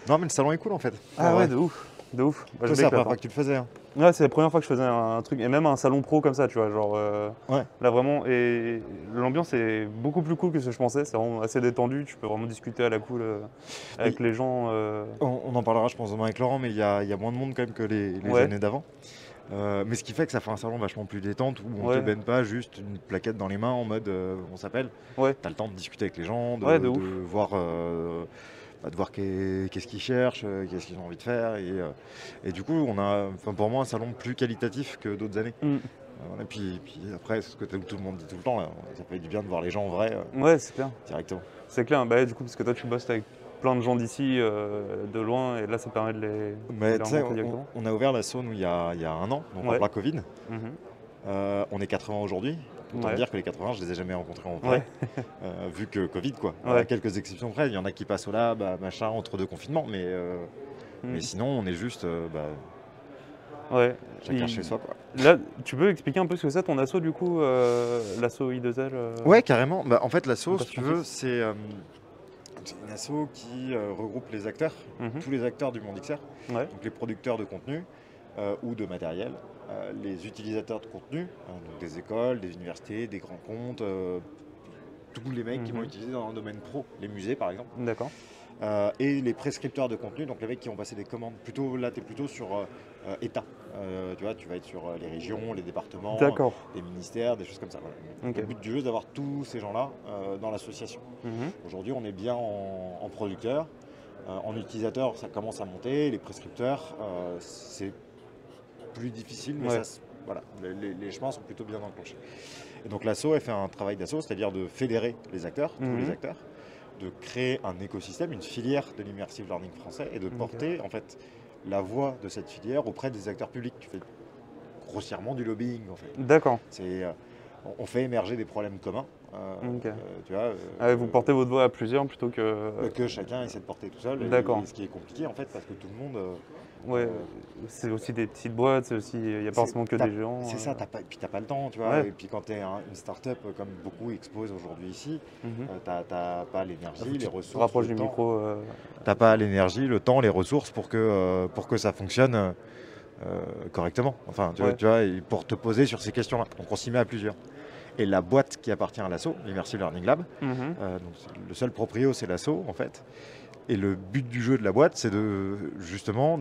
Non, mais le salon est cool en fait. Ah En ouais, vrai. de ouf, de ouf. Bah, je Toi, c'est la m'éclate, première hein. fois que tu le faisais, hein. Ouais, c'est la première fois que je faisais un truc, et même un salon pro comme ça, tu vois, genre Ouais. là vraiment, et l'ambiance est beaucoup plus cool que ce que je pensais, c'est vraiment assez détendu, tu peux vraiment discuter à la cool Mais avec les gens. on en parlera, je pense, demain avec Laurent, mais il y a moins de monde quand même que les Ouais, années d'avant. Mais ce qui fait que ça fait un salon vachement plus détente où on te ouais, baigne pas juste une plaquette dans les mains en mode on s'appelle. ouais, T'as le temps de discuter avec les gens, ouais, de de ouf. voir, de voir qu'est-ce qu'ils cherchent, qu'est-ce qu'ils ont envie de faire. Et du coup, on a, enfin, pour moi, un salon plus qualitatif que d'autres années. Mm. Et puis après, c'est ce que tout le monde dit tout le temps, ça fait du bien de voir les gens en vrai Ouais, c'est clair. directement. C'est clair, bah, du coup, parce que toi tu bosses avec plein de gens d'ici, de loin, et là ça permet de Mais les tu sais, rencontrer directement. on a ouvert la saune il y a un an, donc en Ouais. plein Covid. Mhm. On est 80 aujourd'hui. Autant te Ouais. dire que les 80, je les ai jamais rencontrés en vrai, Ouais. vu que Covid, quoi. À Ouais. quelques exceptions près, il y en a qui passent au lab, machin, entre deux confinements, mais Mm. sinon, on est juste Ouais. chacun chez soi, quoi. Là, tu peux expliquer un peu ce que c'est ton asso du coup, l'asso I2L Ouais, carrément. Bah, en fait, en l'asso, si tu veux, Passe-Francis. c'est une asso qui regroupe les acteurs, Mhm. tous les acteurs du monde XR, Ouais. donc les producteurs de contenu ou de matériel, les utilisateurs de contenu, donc des écoles, des universités, des grands comptes, tous les mecs qui vont Mhm. utiliser dans le domaine pro, les musées par exemple. D'accord. Et les prescripteurs de contenu, donc les mecs qui vont passer des commandes. Plutôt là, tu es plutôt sur État. Tu vois, tu vas être sur les régions, les départements, D'accord. les ministères, des choses comme ça. Voilà. Ok. Le but du jeu, c'est d'avoir tous ces gens-là dans l'association. Mhm. Aujourd'hui, on est bien en producteur. En utilisateur, ça commence à monter. Les prescripteurs, c'est plus difficile, mais Ouais. voilà, les chemins sont plutôt bien enclenchés. Et donc l'asso, elle fait un travail d'asso, c'est-à-dire de fédérer les acteurs, tous les Mhm. acteurs, de créer un écosystème, une filière de l'immersive learning français et de Ok. porter en fait la voix de cette filière auprès des acteurs publics. Tu fais grossièrement du lobbying en fait. D'accord. On fait émerger des problèmes communs. Ok. Tu vois, Ah ouais, vous portez votre voix à plusieurs plutôt que. que chacun essaie de porter tout seul. D'accord. Et ce qui est compliqué en fait parce que tout le monde. Ouais. C'est aussi des petites boîtes, c'est aussi. Il n'y a pas forcément que des géants. C'est ça, puis t'as pas le temps, tu vois. Ouais. Et puis quand tu es une start-up comme beaucoup exposent aujourd'hui ici, Mhm. t'as pas l'énergie, les Tu te ressources, rapproches le du temps. micro. T'as pas l'énergie, le temps, les ressources pour que ça fonctionne correctement. Enfin, Ouais. tu vois, et pour te poser sur ces questions-là. Donc on s'y met à plusieurs. Et la boîte qui appartient à l'asso, l'Immersive Learning Lab, Mhm. le seul proprio c'est l'asso en fait. Et le but du jeu de la boîte, c'est de justement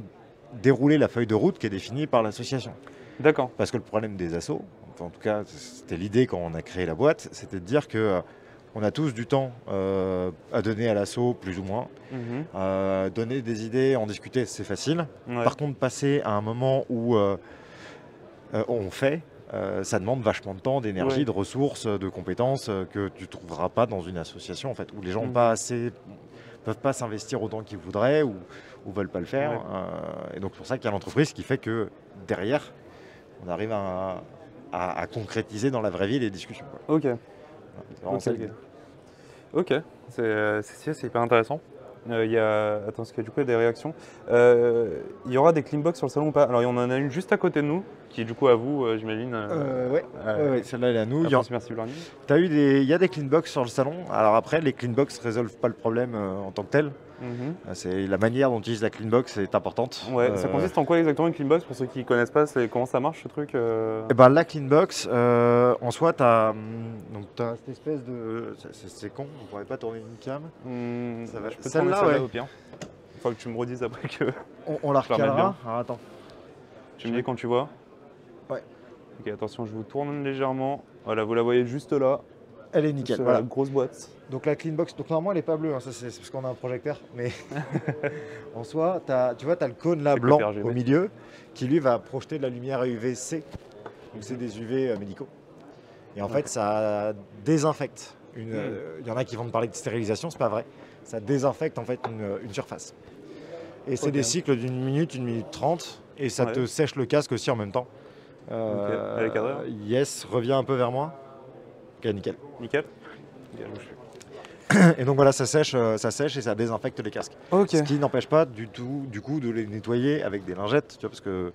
dérouler la feuille de route qui est définie par l'association. D'accord. Parce que le problème des assos, enfin, en tout cas c'était l'idée quand on a créé la boîte, c'était de dire que on a tous du temps à donner à l'asso, plus ou moins. Mhm. Donner des idées, en discuter, c'est facile. Ouais. Par contre, passer à un moment où on fait, ça demande vachement de temps, d'énergie, Ouais. de ressources, de compétences que tu ne trouveras pas dans une association en fait, où les gens Mhm. peuvent pas s'investir autant qu'ils voudraient ou veulent pas le faire. Ouais. Et donc c'est pour ça qu'il y a l'entreprise qui fait que derrière, on arrive à concrétiser dans la vraie vie les discussions, quoi. Ok. C'est vraiment Ok. ça Ok. l'idée. Ok. C'est hyper intéressant. Il y a... Attends, parce que du coup, il y a des réactions. Il y aura des cleanbox sur le salon ou pas? Alors, il y en a une juste à côté de nous, qui est du coup à vous, j'imagine. Ouais, celle-là elle est à nous. À France Immersive Learning. Il y a des cleanbox sur le salon. Alors après, les cleanbox ne résolvent pas le problème en tant que tel. Mhm. C'est la manière dont on utilise la cleanbox est importante. Ouais, ça consiste en quoi exactement une cleanbox pour ceux qui connaissent pas, comment ça marche ce truc Et ben, la cleanbox, en soi, tu as cette espèce de. C'est con, on pourrait pas tourner une cam. Ça va. Je peux tourner Celle-là, celle-là ouais. au pire. Faut que tu me redises après que On la je la remette bien. recalera. Alors attends. Tu me dis quand tu vois. Ouais. Ok, attention, je vous tourne légèrement. Voilà, vous la voyez juste là. Elle est nickel. Sur Voilà. la grosse boîte. Donc la cleanbox, donc normalement elle est pas bleue, hein, ça c'est parce qu'on a un projecteur, mais en soi, tu vois, tu as le cône là Avec le blanc PRGB. au milieu qui lui va projeter de la lumière UVC, donc c'est des UV médicaux. Et en fait, ça désinfecte. Il y en a qui vont te parler de stérilisation, c'est pas vrai. Ça désinfecte en fait une surface. Et c'est Ok. des cycles d'une minute 30, et ça Ouais. te sèche le casque aussi en même temps. Elle est cadrée, hein. Yes, reviens un peu vers moi. Ok, nickel. Nickel. Nickel, bouge plus. Et donc voilà, ça sèche et ça désinfecte les casques. Ok. Ce qui n'empêche pas du tout, du coup, de les nettoyer avec des lingettes, tu vois, parce que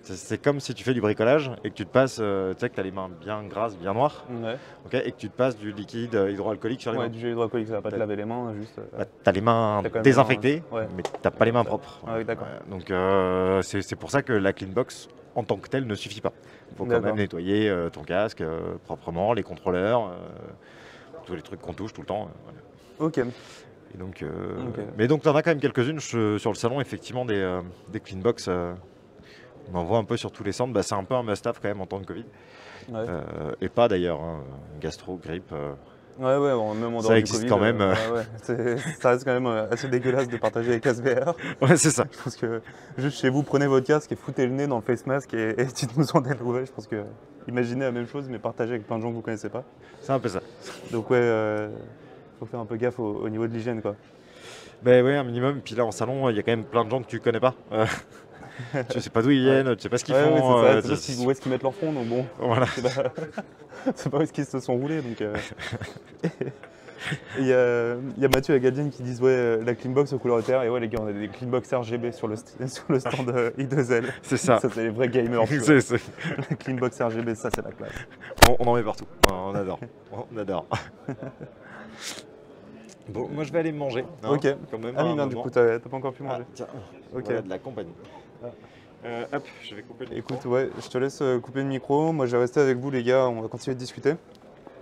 c'est comme si tu fais du bricolage et que tu te passes, tu sais que tu as les mains bien grasses, bien noires, Ouais. ok, et que tu te passes du liquide hydroalcoolique sur les Ouais, mains. du gel hydroalcoolique, ça va pas te T'as- laver les mains, juste. Bah, t'as les mains T'as quand même désinfectées, les mains, ouais. mais t'as pas les mains propres. Ah oui, d'accord. Ouais. Donc c'est pour ça que la clean box en tant que telle ne suffit pas. Il faut quand D'accord. même nettoyer ton casque proprement, les contrôleurs, tous les trucs qu'on touche tout le temps. Voilà. Ok. Et donc, Ok. Mais donc, t'en as quand même quelques-unes sur le salon, effectivement, des clean box. On en voit un peu sur tous les centres. Bah, c'est un peu un must-have quand même en temps de Covid. Ouais. Et pas d'ailleurs. Hein. Gastro, grippe. Ouais, bon, même en Ça dehors du existe Covid, quand même. ça reste quand même assez dégueulasse de partager les casques VR. Ouais, c'est ça. Je pense que juste chez vous, prenez votre casque et foutez le nez dans le face mask et dites-nous en des nouvelles. Je pense que imaginez la même chose, mais partagez avec plein de gens que vous connaissez pas. C'est un peu ça. Donc ouais, faut faire un peu gaffe au niveau de l'hygiène, quoi. Ben oui, un minimum. Puis là, en salon, il y a quand même plein de gens que tu connais pas. Tu sais pas d'où ils viennent, tu sais pas ce qu'ils Ouais, font. c'est ça. Tu sais pas où est-ce qu'ils mettent leur front, donc bon. Voilà. C'est pas où est-ce qu'ils se sont roulés, donc. Il y a Mathieu et Gadienne qui disent ouais la cleanbox aux couleurs de terre et ouais les gars on a des cleanbox RGB sur le stand I2L. C'est ça. Ça c'est les vrais gamers. Tu vois. C'est- La cleanbox RGB ça c'est la classe. on en met partout. On adore. On adore. Bon, moi je vais aller me manger. hein, Ok. Quand même, Ah à oui un non du moment. coup t'as pas encore pu Ah, manger. tiens, Ok. voilà de la compagnie. Hop, je vais couper le micro. Écoute ouais je te laisse couper le micro. Moi je vais rester avec vous les gars, on va continuer de discuter.